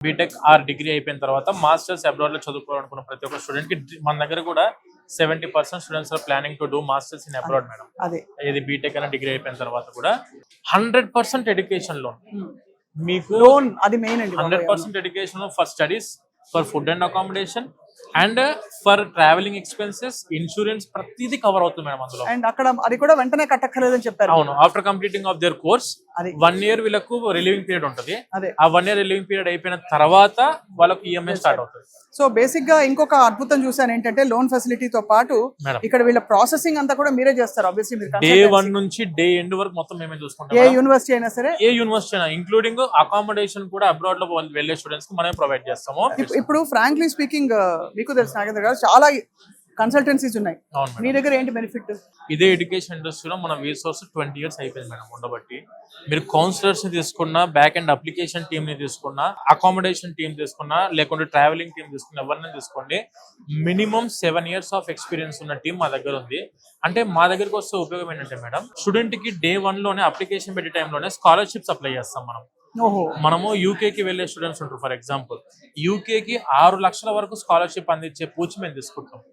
BTech or degree అయిపోయిన తర్వాత masters abroad లో చదువుకోవాలనుకున్న ప్రతి ఒక్క స్టూడెంట్ కి మన దగ్గర కూడా 70% students are planning to do masters in abroad madam. అదే ఇది బీటెక్ అయినా డిగ్రీ అయిపోయిన తర్వాత కూడా 100% ఎడ్యుకేషన్ లోన్ మీకు లోన్ అది మెయిన్ అండి. 100% education for studies, for food and accommodation and for travelling expenses, insurance ప్రతిదీ కవర్ అవుతుంది మేడం అందులో. అండ్ అక్కడ అది కూడా వెంటనే కట్టక్కర్లేదని చెప్పారు. అవును, after completing of their course అది 1 year వీళ్ళకు రిలీవింగ్ పీరియడ్ ఉంటుంది. అదే ఆ 1 year రిలీవింగ్ పీరియడ్ అయిపోయిన తర్వాత వాళ్ళకు ఈఎంఐ స్టార్ట్ అవుతుంది. సో బేసిక్ గా ఇంకొక అద్భుతం చూసాను ఏంటంటే లోన్ ఫెసిలిటీతో పాటు మేడం ఇక్కడ వీళ్ళ ప్రాసెసింగ్ అంతా కూడా మీరే చేస్తారు. ఆబ్వియస్లీ మీరు డే 1 నుంచి డే ఎండ్ వరకు మొత్తం మేమే చూసుకుంటాం. ఏ యూనివర్సిటీ అయినా సరే, ఏ యూనివర్సిటీ అయినా ఇంక్లూడింగ్ అకామిడేషన్ కూడా అబ్రాడ్ లో వెళ్ళే స్టూడెంట్స్ కి మనమే ప్రొవైడ్ చేస్తాము. ఇప్పుడు ఫ్రాంక్లీ స్పీకింగ్ మీకు తెలుసు నాగేంద్ర గారు చాలా కన్సల్టెన్సీస్ ఉన్నాయి. అవును మీ మేడం, దగ్గర ఏంటి బెనిఫిట్? ఇదే ఎడ్యుకేషన్ ఇండస్ట్రీలో మన రీసోర్స్ 20 years అయిపోయింది మేడం ఉండబట్టి. మీరు కౌన్సిలర్స్ ని తీసుకున్నా, బ్యాక్ అండ్ అప్లికేషన్ టీమ్ ని తీసుకున్నా, అకామిడేషన్ టీమ్ తీసుకున్నా, లేకుంటే ట్రావెలింగ్ టీమ్ తీసుకున్నా, ఎవరిని తీసుకోండి మినిమం 7 years ఆఫ్ ఎక్స్పీరియన్స్ ఉన్న టీం మా దగ్గర ఉంది. అంటే మా దగ్గరకు వస్తే ఉపయోగం ఏంటంటే మేడం, స్టూడెంట్ కి డే 1 లోనే అప్లికేషన్ పెట్టే టైంలోనే స్కాలర్షిప్స్ అప్లై చేస్తాం మనం. మనము యూకేకి వెళ్ళే స్టూడెంట్స్ ఉంటారు, ఫర్ ఎగ్జాంపుల్ యూకేకి 6 లక్షల వరకు స్కాలర్షిప్ అందించే పూచి మేము తీసుకుంటాం.